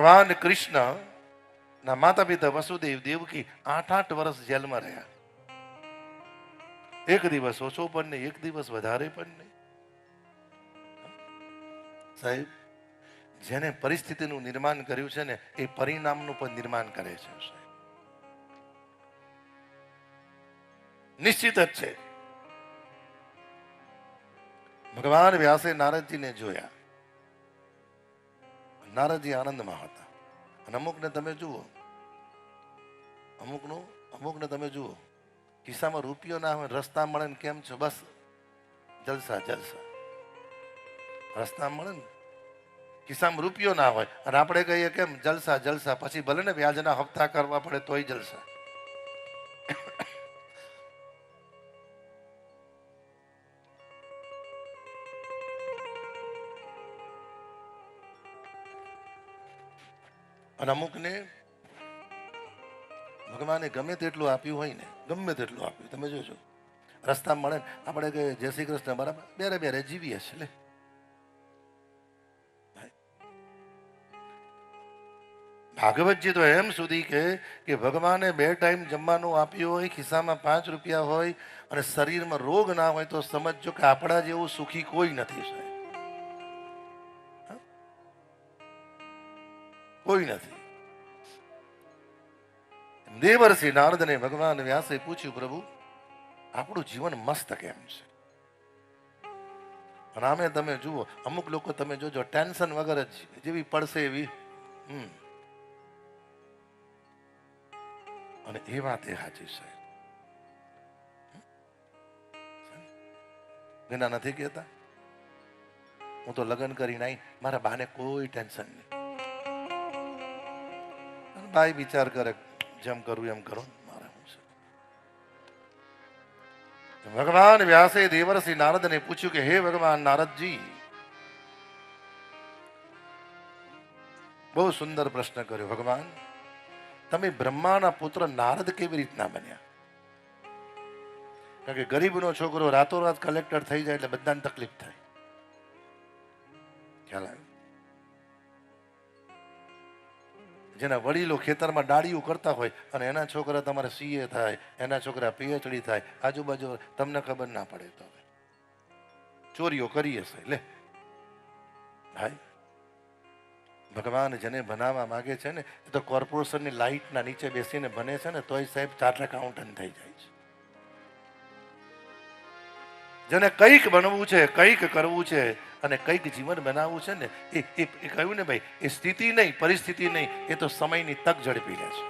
ભગવાન કૃષ્ણ ના માતા પિતા વસુદેવ દેવકી 8 વર્ષ જેલમાં રહ્યા. એક દિવસ ઓછો પણ નહીં, એક દિવસ વધારે પણ નહીં. સાહેબ, જેને પરિસ્થિતિનું નિર્માણ કર્યું છે ને એ પરિણામનું પણ નિર્માણ કરે છે. નિશ્ચિત જ છે. ભગવાન વ્યાસે નારદજીને જોયા. નારદજી આનંદમાં હતા. અને અમુકને તમે જુઓ, અમુકને તમે જુઓ, ખિસ્સામાં રૂપિયો ના હોય, રસ્તા મળે ને કેમ છો, બસ જલસા જલસા. રસ્તા મળે ને ખિસ્સામાં રૂપિયો ના હોય અને આપણે કહીએ કેમ જલસા જલસા, પછી ભલે ને વ્યાજના હપ્તા કરવા પડે તોય જલસા. અને અમુકને ભગવાને ગમે તેટલું આપ્યું હોય ને, ગમે તેટલું આપ્યું, તમે જોજો રસ્તા મળે ને આપણે કે જય શ્રી કૃષ્ણ, બરાબર, બેરે બેરે જીવીએ છે. લે ભાગવતજી તો એમ સુધી કે ભગવાને 2 ટાઈમ જમવાનું આપ્યું હોય, ખિસ્સામાં 5 રૂપિયા હોય અને શરીરમાં રોગ ના હોય તો સમજજો કે આપણા જેવું સુખી કોઈ નથી સાહેબ, કોઈ નથી. દેવર્ષિ નારદને ભગવાન વ્યાસે પૂછ્યું, પ્રભુ આપણું જીવન મસ્ત કેમ છે? અને આમે તમે જુઓ, અમુક લોકો તમે જોજો ટેન્શન વગર જ જેવી પડશે એવી. અને એ વાત એ સાચી છે. વિના નથી કહેતા હું તો લગ્ન કરીને આવી, મારા બાને કોઈ ટેન્શન નહીં. બાઈ વિચાર કરે જેમ કરવું એમ કરો, મારે શું છે. ભગવાન વ્યાસે દેવર્ષિ નારદને પૂછ્યું કે હે ભગવાન નારદજી, બહુ સુંદર પ્રશ્ન કર્યો. ભગવાન, તમે બ્રહ્માના પુત્ર નારદ કેવી રીતના બન્યા? કારણ કે ગરીબનો છોકરો રાતોરાત કલેક્ટર થઈ જાય એટલે બધાને તકલીફ થાય. ખ્યાલ આવે? જેના વડીલો ખેતરમાં ડાળીઓ કરતા હોય અને એના છોકરા તમારે સીએ થાય, એના છોકરા પીએચડી થાય, આજુબાજુ તમને ખબર ના પડે તો ચોરીઓ કરીએ છે. લે ભાઈ, ભગવાન જેને બનાવવા માંગે છે ને એ તો કોર્પોરેશનની લાઇટના નીચે બેસીને બને છે ને તોય સાહેબ ચાર્ટર્ડ એકાઉન્ટન્ટ થઈ જાય છે. જેને કંઈક બનવું છે, કંઈક કરવું છે અને કંઈક જીવન બનાવવું છે ને એ કહ્યું ને ભાઈ, એ સ્થિતિ નહીં, પરિસ્થિતિ નહીં, એ તો સમયની તક ઝડપી લે છે.